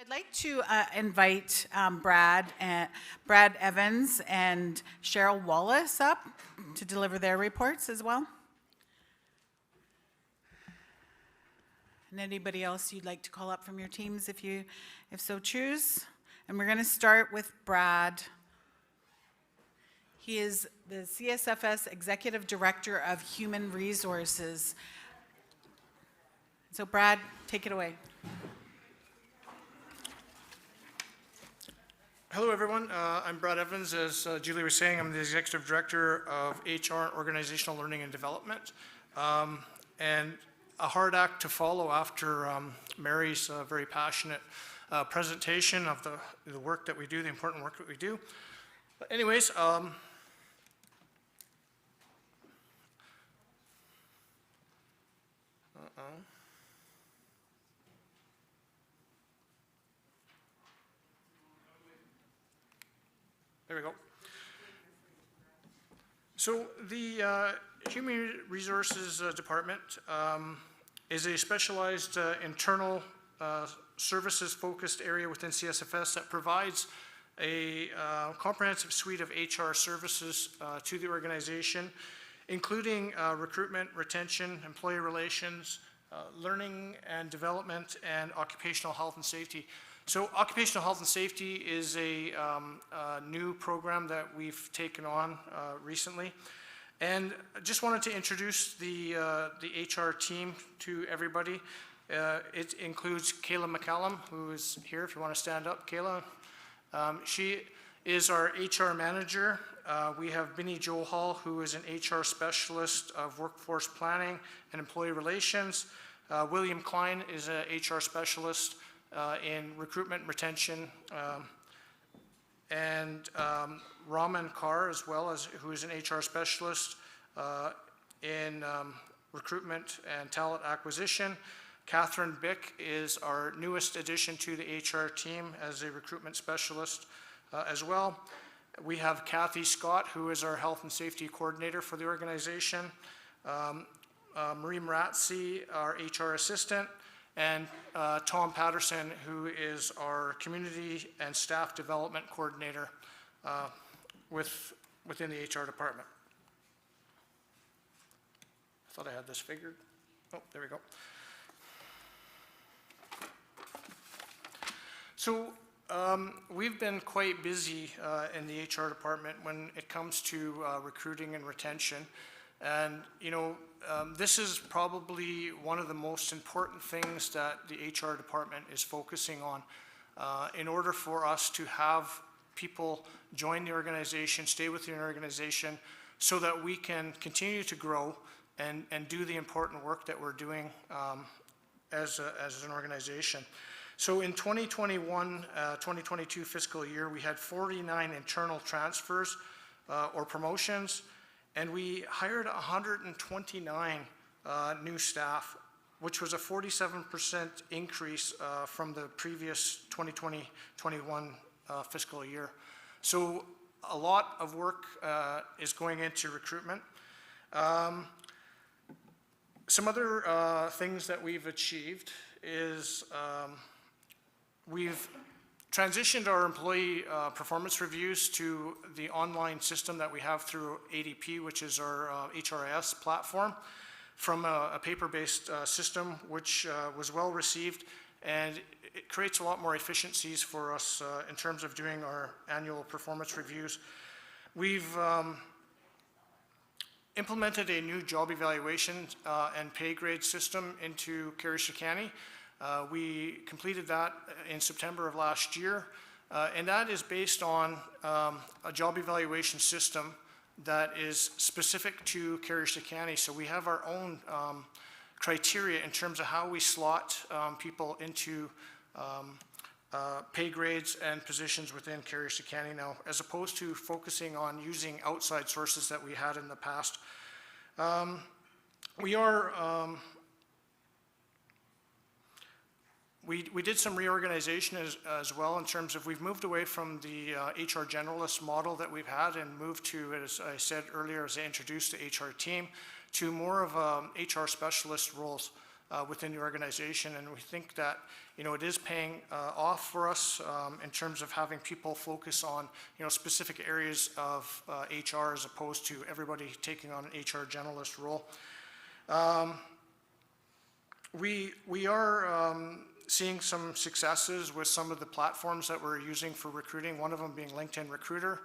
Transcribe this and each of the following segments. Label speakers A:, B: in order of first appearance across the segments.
A: I'd like to invite Brad Evans and Cheryl Wallace up to deliver their reports as well. And anybody else you'd like to call up from your teams if so choose. And we're going to start with Brad. He is the CSFS Executive Director of Human Resources. So Brad, take it away.
B: Hello, everyone. I'm Brad Evans. As Julie was saying, I'm the Executive Director of HR, Organizational Learning and Development. And a hard act to follow after Mary's very passionate presentation of the work that we do, the important work that we do. But anyways, there we go. So the Human Resources Department is a specialized internal services-focused area within CSFS that provides a comprehensive suite of HR services to the organization, including recruitment, retention, employee relations, learning and development, and occupational health and safety. So occupational health and safety is a new program that we've taken on recently. And I just wanted to introduce the HR team to everybody. It includes Kayla McCallum, who is here, if you want to stand up, Kayla. She is our HR manager. We have Binny Johal, who is an HR specialist of workforce planning and employee relations. William Klein is an HR specialist in recruitment, retention, and Raman Kaur as well, who is an HR specialist in recruitment and talent acquisition. Catherine Bick is our newest addition to the HR team as a recruitment specialist as well. We have Kathy Scott, who is our health and safety coordinator for the organization. Marie Maratzi, our HR assistant, and Tom Patterson, who is our community and staff development coordinator within the HR department. I thought I had this figured. Oh, there we go. So we've been quite busy in the HR department when it comes to recruiting and retention. And, you know, this is probably one of the most important things that the HR department is focusing on in order for us to have people join the organization, stay within the organization, so that we can continue to grow and do the important work that we're doing as an organization. So in 2021-2022 fiscal year, we had 49 internal transfers or promotions, and we hired 129 new staff, which was a 47% increase from the previous 2020-21 fiscal year. So a lot of work is going into recruitment. Some other things that we've achieved is we've transitioned our employee performance reviews to the online system that we have through ADP, which is our HRIS platform, from a paper-based system, which was well received, and it creates a lot more efficiencies for us in terms of doing our annual performance reviews. We've implemented a new job evaluation and pay grade system into Carey-Chicany. We completed that in September of last year, and that is based on a job evaluation system that is specific to Carey-Chicany. So we have our own criteria in terms of how we slot people into pay grades and positions within Carey-Chicany now, as opposed to focusing on using outside sources that we had in the past. We did some reorganization as well, in terms of we've moved away from the HR generalist model that we've had and moved to, as I said earlier, as I introduced the HR team, to more of HR specialist roles. within the organization, and we think that, you know, it is paying off for us in terms of having people focus on, you know, specific areas of HR as opposed to everybody taking on an HR generalist role. We are seeing some successes with some of the platforms that we're using for recruiting, one of them being LinkedIn Recruiter,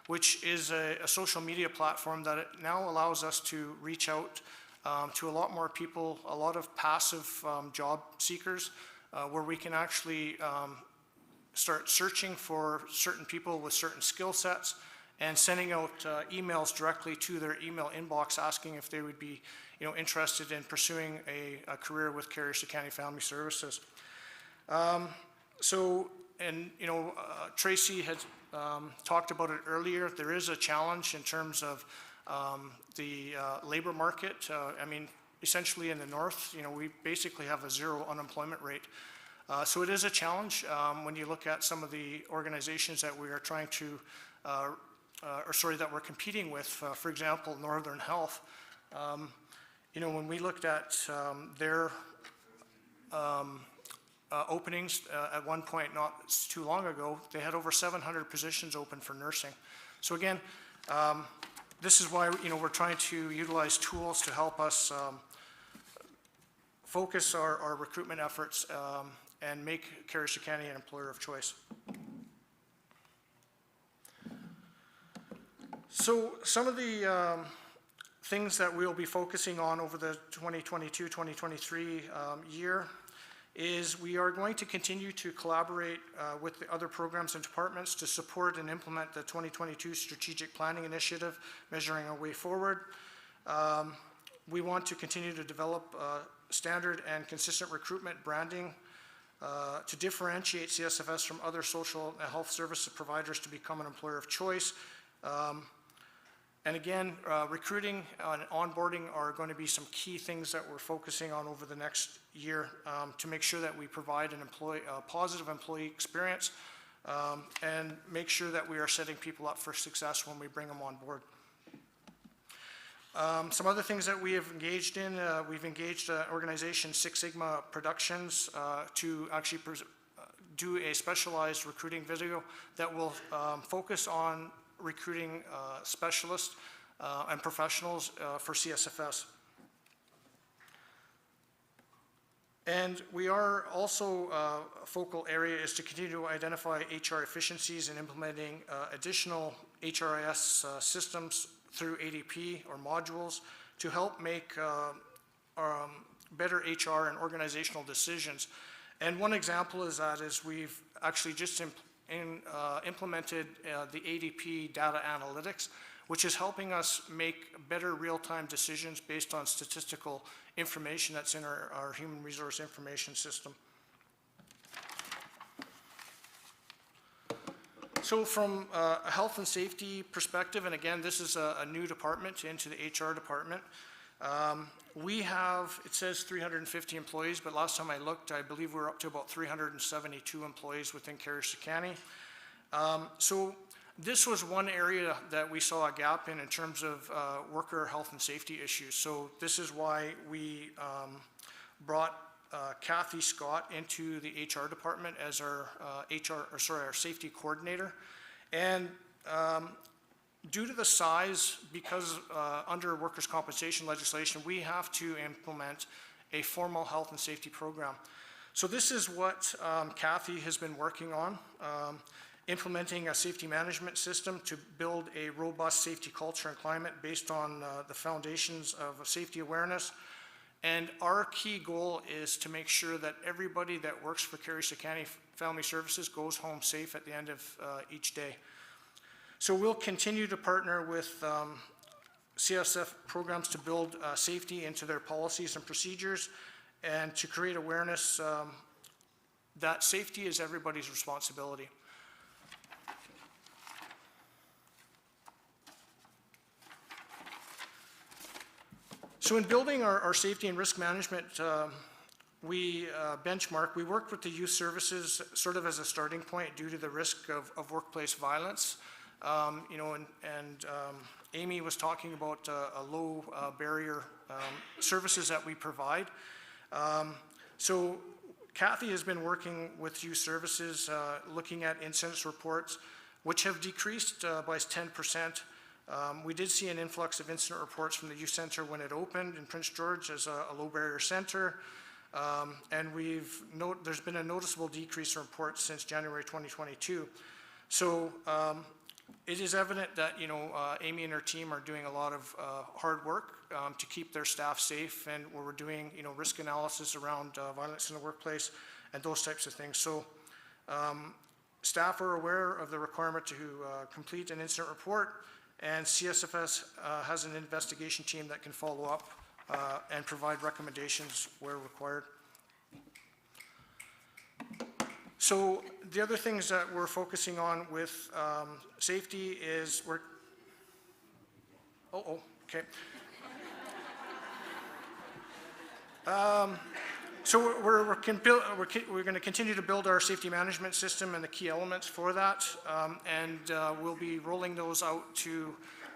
B: which is a social media platform that it now allows us to reach out to a lot more people, a lot of passive job seekers, where we can actually start searching for certain people with certain skill sets and sending out emails directly to their email inbox asking if they would be, you know, interested in pursuing a career with Carrier-County Family Services. You know, Tracy had talked about it earlier. There is a challenge in terms of the labor market. I mean, essentially in the north, you know, we basically have a zero unemployment rate. So it is a challenge when you look at some of the organizations that we are trying to, that we're competing with. For example, Northern Health. You know, when we looked at their openings at one point not too long ago, they had over 700 positions open for nursing. So again, this is why, you know, we're trying to utilize tools to help us focus our recruitment efforts and make Carrier-County an employer of choice. So some of the things that we'll be focusing on over the 2022-2023 year is we are going to continue to collaborate with the other programs and departments to support and implement the 2022 Strategic Planning Initiative, Measuring Our Way Forward. We want to continue to develop standard and consistent recruitment branding to differentiate CSFS from other social and health service providers to become an employer of choice. And again, recruiting and onboarding are going to be some key things that we're focusing on over the next year to make sure that we provide a positive employee experience and make sure that we are setting people up for success when we bring them on board. Some other things that we have engaged in, we've engaged organization Six Sigma Productions to actually do a specialized recruiting video that will focus on recruiting specialists and professionals for CSFS. And we are also, a focal area is to continue to identify HR efficiencies in implementing additional HRIS systems through ADP or modules to help make better HR and organizational decisions. And one example is that we've actually just implemented the ADP data analytics, which is helping us make better real-time decisions based on statistical information that's in our human resource information system. So from a health and safety perspective, and again, this is a new department into the HR department, we have, it says 350 employees, but last time I looked, I believe we're up to about 372 employees within Carrier-County. So this was one area that we saw a gap in terms of worker health and safety issues. So this is why we brought Kathy Scott into the HR department as our our safety coordinator. And due to the size, because under workers' compensation legislation, we have to implement a formal health and safety program. So this is what Kathy has been working on, implementing a safety management system to build a robust safety culture and climate based on the foundations of safety awareness. And our key goal is to make sure that everybody that works for Carrier-County Family Services goes home safe at the end of each day. So we'll continue to partner with CSF programs to build safety into their policies and procedures and to create awareness that safety is everybody's responsibility. So in building our safety and risk management, we worked with the youth services sort of as a starting point due to the risk of workplace violence. You know, and Amy was talking about a low barrier services that we provide. So Kathy has been working with youth services, looking at incident reports, which have decreased by 10%. We did see an influx of incident reports from the youth center when it opened in Prince George as a low barrier center. And there's been a noticeable decrease in reports since January 2022. So it is evident that, Amy and her team are doing a lot of hard work to keep their staff safe, and where we're doing, risk analysis around violence in the workplace and those types of things. So staff are aware of the requirement to complete an incident report, and CSFS has an investigation team that can follow up and provide recommendations where required. So the other things that we're focusing on with safety is okay. So we're going to continue to build our safety management system and the key elements for that, and we'll be rolling those out to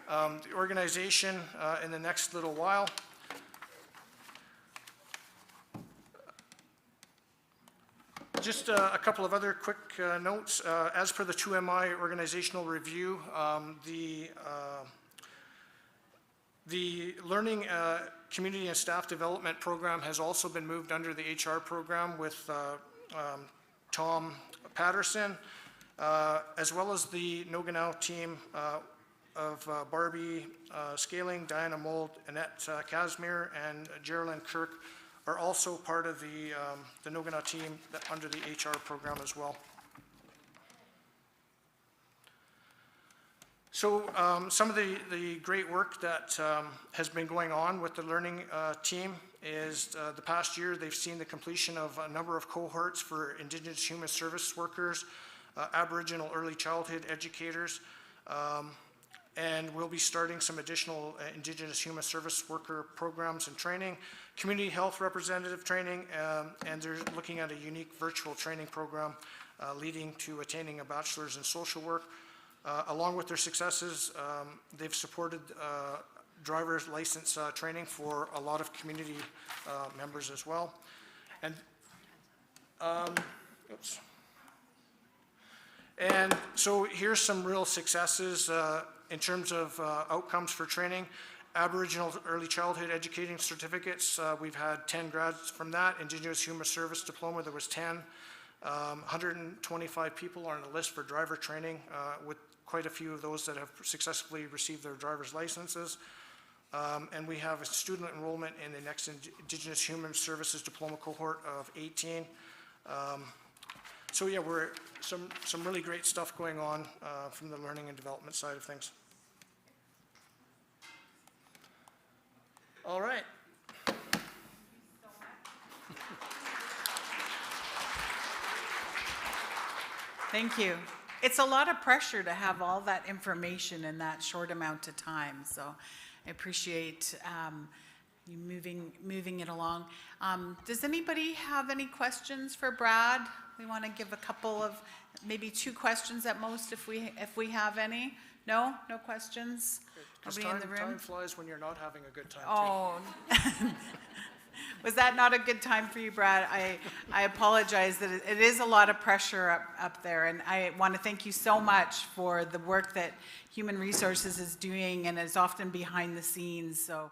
B: the organization in the next little while. Just a couple of other quick notes. As per the 2MI organizational review, the Learning Community and Staff Development Program has also been moved under the HR program with Tom Patterson, as well as the Noganow team of Barbie Scaling, Diana Mold, Annette Casimir, and Geraldine Kirk are also part of the Noganow team under the HR program as well. So some of the great work that has been going on with the learning team is the past year they've seen the completion of a number of cohorts for Indigenous human service workers, Aboriginal early childhood educators, and we'll be starting some additional Indigenous human service worker programs and training, community health representative training, and they're looking at a unique virtual training program leading to attaining a bachelor's in social work. Along with their successes, they've supported driver's license training for a lot of community members as well. And And so here's some real successes in terms of outcomes for training. Aboriginal early childhood educating certificates, we've had 10 grads from that. Indigenous human service diploma, there was 10. 125 people are on the list for driver training, with quite a few of those that have successfully received their driver's licenses. And we have a student enrollment in the next Indigenous human services diploma cohort of 18. So yeah, we're some really great stuff going on from the learning and development side of things. All right.
A: Thank you. It's a lot of pressure to have all that information in that short amount of time, so I appreciate you moving it along. Does anybody have any questions for Brad? We want to give a couple of, maybe 2 questions at most if we have any. No questions? Nobody in the room?
B: Time flies when you're not having a good time.
A: Oh. Was that not a good time for you, Brad? I apologize that it is a lot of pressure up there, and I want to thank you so much for the work that Human Resources is doing and is often behind the scenes. So